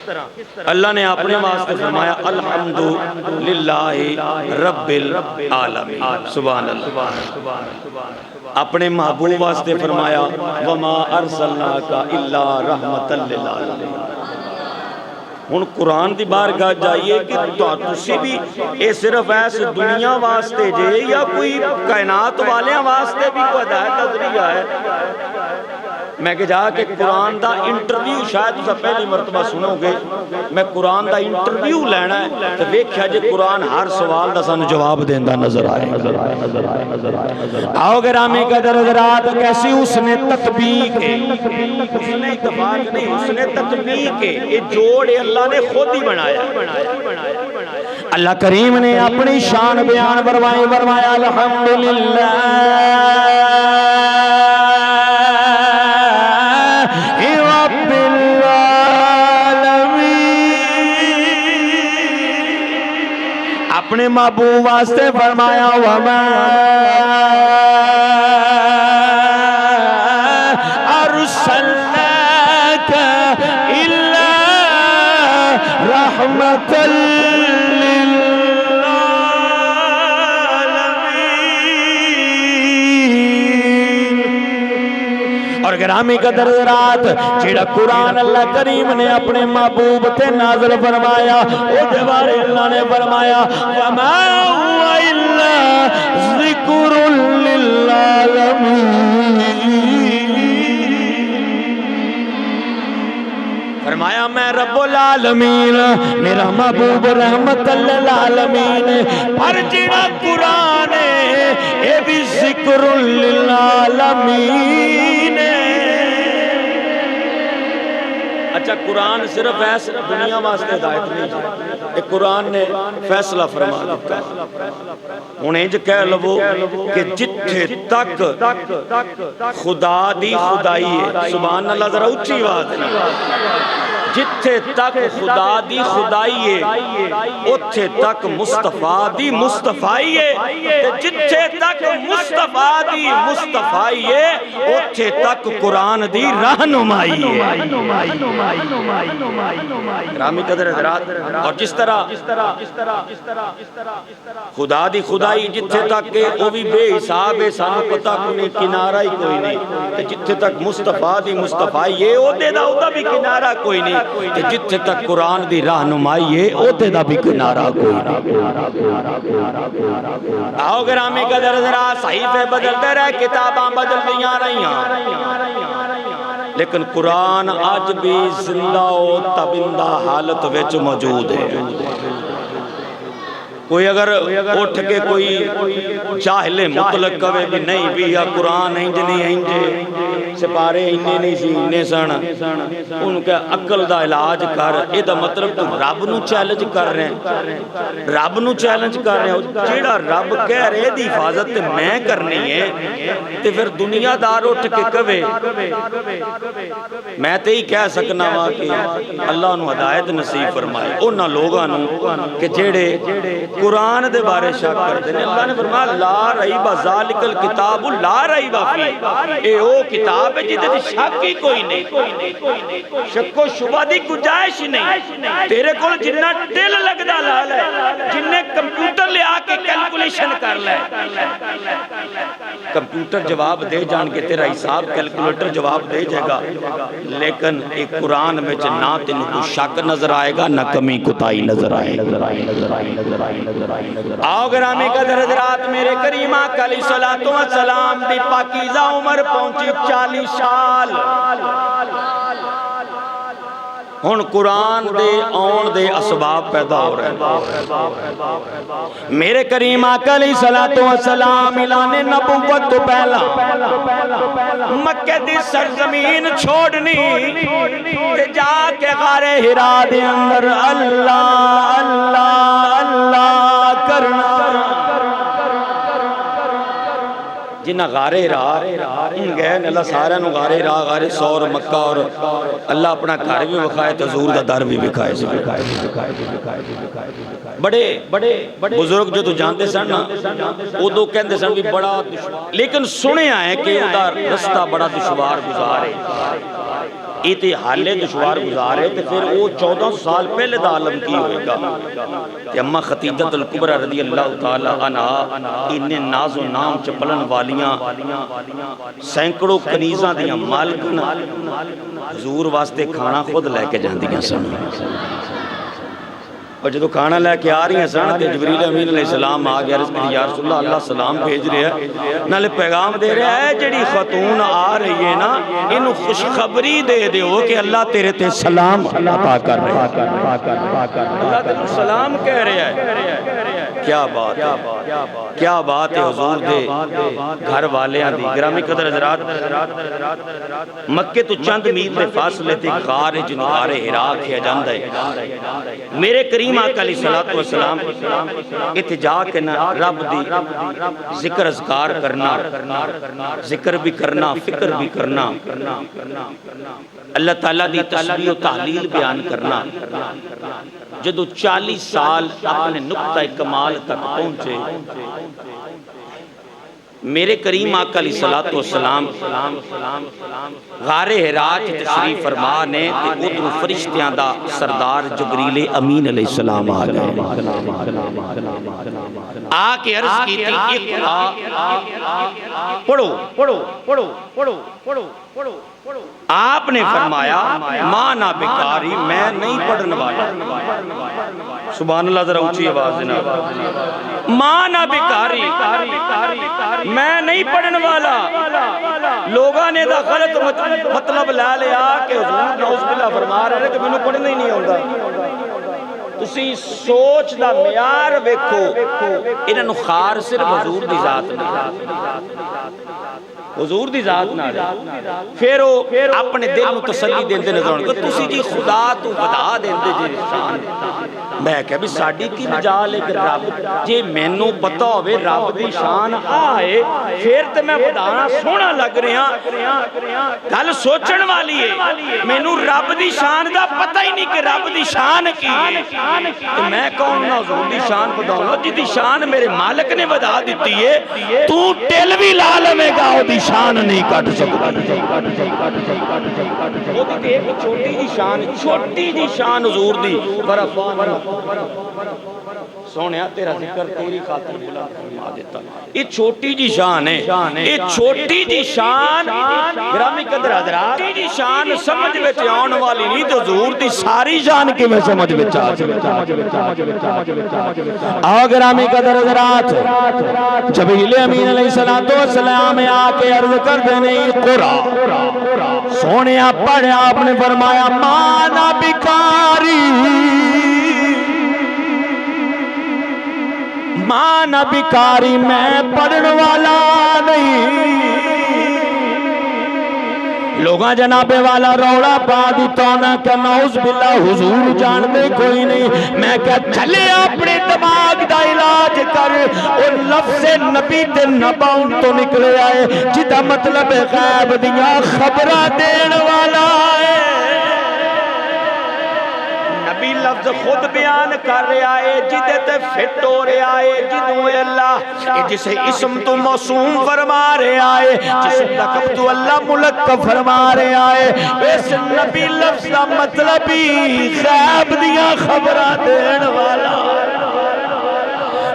اللہ نے اپنے واسطے فرمایا الحمدللہ رب العالمین، سبحان اللہ۔ اپنے محبوب واسطے فرمایا وما ارسلناک الا رحمتا للعالمین۔ ہن قرآن دی بارگاہ جائیے کہ تسی بھی اے صرف ایس دنیا واسطے جے یا کوئی کائنات والیاں واسطے بھی کوئی ہدایت نظریہ ہے؟ میں کہ جا کہ قرآن دا انٹرویو شاید اسا پہلی مرتبہ سنو گے، میں قرآن دا انٹرویو لینا ہے تو دیکھا جے قرآن ہر سوال دا سانو جواب دیندہ نظر آئے۔ آؤ گرامی قدر حضرات، کیسی اس نے تطبیق ہے، اس نے اتفاق نہیں، اس نے تطبیق ہے، یہ جوڑے اللہ نے خود ہی بنایا۔ اللہ کریم نے اپنی شان بیان فرمایا الحمدللہ اپنے محبوب واسطے فرمایا وما ارسلناک الا رحمتا للعالمین۔ اور گرامی قدر حضرات، جیڑا قرآن اللہ کریم نے اپنے محبوب تے نازل فرمایا، او دے بارے اللہ نے فرمایا وما هو الا ذکر للعالمین۔ فرمایا میں رب العالمین، میرا محبوب رحمت للعالمین، پر جیڑا قرآن ہے اے بھی ذکر للعالمین۔ اچھا قرآن صرف ایسا دنیا واسطے ہدایت نہیں ہے، ایک قرآن نے فیصلہ فرما دیتا انہیں جو کہہ لو کہ جتھے تک خدا دی خدائی ہے، سبحان اللہ، ذرا اچھی بات ہے، جتھے تک خدا دی خدائی ہے اتھے تک مصطفیٰ دی مصطفائی ہے، جتھے تک مصطفیٰ دی مصطفائی ہے اتھے تک قرآن دی رہنمائی ہے۔ گرامی قدر حضرات، اور جس طرح خدا دی خدائی جتھے تک کہ وہ بھی بے حساب ہے، سانو پتہ کوئی کنارہ ہی کوئی نہیں، جتھے تک مصطفیٰ دی مصطفائی ہے او دے دا بھی کنارہ کوئی نہیں، جتھے تک قرآن دی رہنمائی ہے او دے دا بھی کنارہ کوئی نہیں۔ آؤ گرامی قدر حضرات، صحیفے بدلتے رہے، کتاباں بدل دیاں رہیاں، لیکن قرآن آج بھی زندہ و تبندہ حالت وچ موجود ہے۔ کوئی اگر اٹھ کے کوئی جاہل مطلق کہے بھی نہیں بھی یا قرآن انج نہیں انج سپارے انہیں نہیں سی انہیں سن، ان کا عقل دا علاج کر، یہ دا مطلب تو رب نو چیلنج کر رہے ہیں، رب نو چیلنج کر رہے ہیں، جیڑا رب کہہ رہے دی حفاظت میں کرنی ہے تے پھر دنیا دار اٹھ کے کہے۔ میں تے ہی کہہ سکنا وا کہ اللہ نو ہدایت نصیب فرمائے انہاں لوگاں نو کہ جیڑے قرآن دے بارے شک کرتے ہیں۔ اللہ نے فرمایا لا ریب ذالک الکتاب لا ریب فیہ، اے او کتاب ہے جدے شک ہی کوئی نہیں، شک و شبہ دی گنجائش ہی نہیں۔ تیرے کول جنہ دل لگدا لا لے، جننے کمپیوٹر لے آ کے کیلکولیشن کر لے، کمپیوٹر جواب دے جان کے تیرا حساب کیلکولیٹر جواب دے جائے گا، لیکن ایک قرآن میں نہ تینوں کو شک نظر آئے گا نہ کمی کوتاہی نظر آئے گا۔ آؤ گرامی قدر حضرات، میرے کریم آقا علیہ الصلوۃ والسلام دی پاکیزہ عمر پہنچی 40 سال۔ ہن قرآن دے آن دے اسباب پیدا ہو رہے ہیں۔ میرے کریم آقا علیہ الصلوۃ والسلام اعلان نبوت تو پہلا مکہ دی سرزمین چھوڑنی تے جا کے غار حرا دے اندر اللہ اللہ اللہ کرنا۔ جنہ غارے راہ ان گئے اللہ سارے نو غارے راہ غارے سور مکہ، اور اللہ اپنا گھر بھی بکھائے تو حضور دا در بھی بکھائے۔ بڑے بزرگ جو تو جانتے سن وہ دو کہندے سن بھی بڑا لیکن سنے آئے کہ وہ دا رستہ بڑا دشوار گزار ہے۔ یہ تو حالے دشوار گزارے تو پھر وہ 14 سال پہلے دا عالم کی ہوئے گا کہ اماں خدیجہ الکبریٰ رضی اللہ تعالی عنہ انہیں ناز و نام چپلن والیاں سینکڑوں کنیزاں دیاں مالکنا حضور واسطے کھانا خود لے کے جاندیاں سن اور جدو کھانا لے کے آ رہی ہیں سن کہ جبریل امین علیہ السلام آ گیا رسول یا رسول اللہ اللہ سلام بھیج رہے ہیں نالے پیغام دے رہے ہے جڑی خاتون آ رہی ہے نا انہوں خوشخبری دے دیو کہ اللہ تیرے تے سلام عطا کر رہے ہیں اللہ تیرے سلام کہہ رہے ہیں کیا بات ہے کیا بات ہے حضور دے گھر والیاں دی گرامی قدر حضرات مکے تو چند میل دے فاصلے تے غار جنو غار ہرا کیا جاندہ ہے میرے کریم آقا علیہ السلام اتھے جا کے نا رب دی ذکر اذکار کرنا ذکر بھی کرنا فکر بھی کرنا اللہ تعالیٰ دی تسبیح و تحلیل بیان کرنا جدو 40 سال اپنے نقطہ کمال تک پہنچے میرے کریم آقا علیہ السلام غار حراء تشریف فرما نے ادھر فرشتیاں دا سردار جبریل امین علیہ السلام آ گئے آ کے عرض کی تھی پڑھو آپ نے فرمایا ماں نہ بیکاری میں نہیں پڑھنے والا سبحان اللہ ذرا اونچی آواز دینا ماں نہ بیکاری میں نہیں پڑھنے والا لوگاں نے دا غلط مطلب لے لیا کہ حضور نعوذ باللہ فرما رہے کہ میں نے پڑھنا ہی نہیں ہوتا تسی سوچ دا معیار ویکھو انہاں نو خار صرف حضور دی ذات نہیں حضور دی ذات نہ پھر وہ اپنے دل میں تسلی دیندے نظر آنے کہ تسی جی خدا تو ودا دیندے جی شان میں کہا بھی ساڑی کی مجال ہے کہ رب جی میں نو پتہ ہوئے رب دی شان آئے پھر تے میں ودانا سونا لگ رہے ہیں کل سوچن والی ہے میں نو رب دی شان دا پتہ ہی نہیں کہ رب دی شان کی کہ میں کون نہ حضور دی شان وداؤں جی دی شان میرے مالک نے ودا دیتی ہے تو ٹیل بھی لالمے گا ہو دی شان نہیں کٹ سکتا وہ دیتے ایک چھوٹی جی شان حضور دی سونیا تیرا ذکر تیری خاطر بلا فرما دیتا یہ چھوٹی جی شان ہے یہ چھوٹی جی شان گرامی قدر حضرات چھوٹی جی شان سمجھ میں آن والی نہیں تو حضور دی ساری شان کی میں سمجھ میں آؤ گرامی قدر حضرات جبریل امین علیہ السلام آ کے عرض کر دینے قرآن سونیا پڑھا آپ نے فرمایا مانا بیکاری مانا بیکاری میں پڑھن والا نہیں لوگاں جناب والا روڑا پا دیتا نا کہ نعوذ باللہ حضور جان دے کوئی نہیں میں کہا چلے اپنے دماغ دا علاج کر اور لفظ نبی تے نباؤن تو نکلے آئے جدہ مطلب غیب دیا خبرہ دین والا ہے نبی لفظ خود بیان کر رہے آئے جدے تے فٹ ہو رہے آئے جدوں اللہ جسے اسم تو موسوم فرما رہے آئے جسے لقب تو اللہ ملقب فرما رہے آئے اس نبی لفظ کا مطلب ہی غیب دیا خبرہ دین والا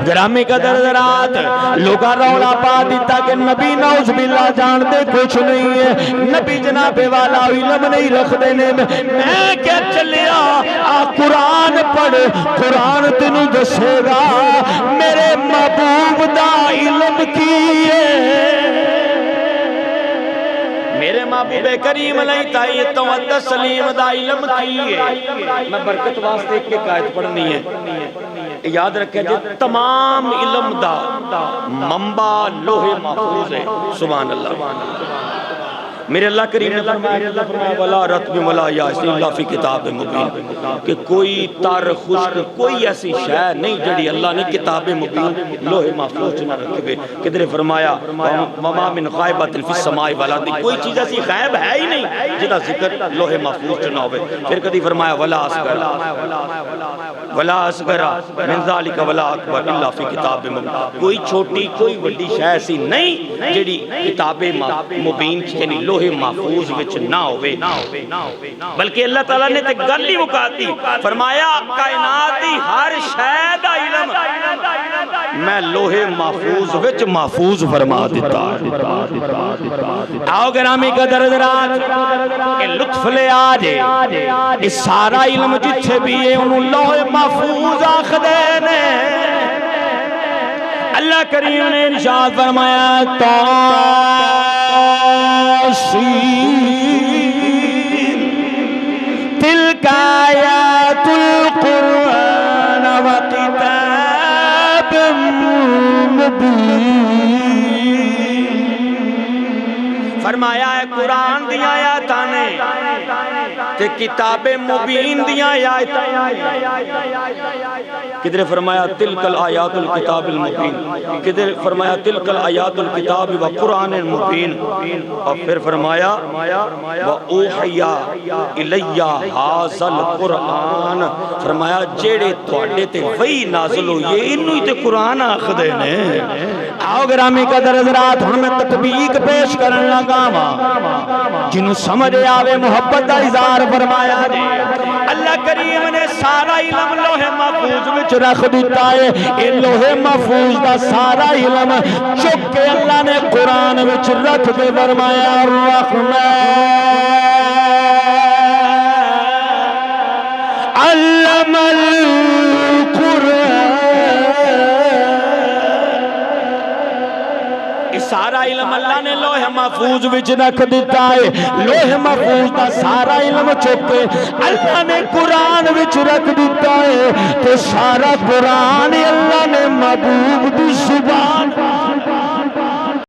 گرامی قدر ذرات لوگا روڑا پا دیتا کہ نبی نعوذ باللہ جان دے کچھ نہیں ہے نبی جناب والا علم نہیں رکھ دینے میں کیا چلیا قرآن پڑھ قرآن تنو دسے گا میرے محبوب دا علم کیے میرے محبوب کریم علیہ تائیت و سلیم دا علم کیے میں برکت واسطے ایک آیت پڑھنی ہے یاد رکھے جو تمام علم دا منبع لوح محفوظ ہے سبحان اللہ میرے اللہ کریم نے فرمایا وَلَا رَتْبٍ وَلَا يَاسِنٍ اللہ فی کتاب مبین کہ کوئی تر خشک کوئی ایسی شے نہیں جڑی اللہ نے کتاب مبین لوح محفوظ نہ رکھے گئے کدھر فرمایا وَمَا مِنْ غَائِبَةٍ فِي السَّمَاءِ وَالْأَرْضِ کوئی چیز ایسی غائب ہے ہی نہیں جدا ذکر لوح محفوظ نہ ہوئے پھر کدھی فرمایا وَلَا أَصْغَرَ مِنْ ذَلِكَ وَلَا أَكْبَرَ إِلَّا فِي کتاب مبین کوئی چھوٹی کوئی بڑی شے ایسی نہیں جڑی کتاب مبین یعنی لوح محفوظ وچ نہ ہوئے، بلکہ اللہ تعالیٰ نے تے گل ہی مکاتی، فرمایا کائنات دی ہر شے دا علم میں لوح محفوظ وچ محفوظ فرما دیتا ہے۔ آؤ گرامی قدر حضرات کہ لطف لے آجے اس سارا علم جتھے بھی ہے انہوں لوح محفوظ آخدے نے۔ اللہ کریم نے ارشاد فرمایا طاسین تلک آیات القرآن وکتاب مبین، فرمایا ہے قرآن دیا آیاتانے تے کتاب مبین دیا آیاتانے، کدھر فرمایا تلک الآیات الکتاب المبین، کدھر فرمایا تلک الآیات الکتاب و قرآن مبین، اور پھر فرمایا وَأُوحِيَ إِلَيَّ هَذَا الْقُرْآنَ، فرمایا جیڑے تھوڑے تے وہی نازل ہوئے انہوں تے قرآن آخدے نے۔ آؤ گرامی قدر حضرات ہن میں تطبیق پیش کرن لگا جنہوں سمجھ آوے محبت دا اظہار فرمایا جی۔ اللہ کریم نے سارا علم لوح محفوظ وچ رکھ دیتا ہے، اے لوح محفوظ دا سارا علم چک کے اللہ نے قرآن وچ رکھ دے، فرمایا الرحمن علم سارا علم اللہ نے لوح محفوظ وچ رکھ دیتا ہے۔ لوح محفوظ دا سارا علم چکے اللہ نے قرآن وچ رکھ دیتا ہے، تو سارا قرآن اللہ نے محبوب دی زبان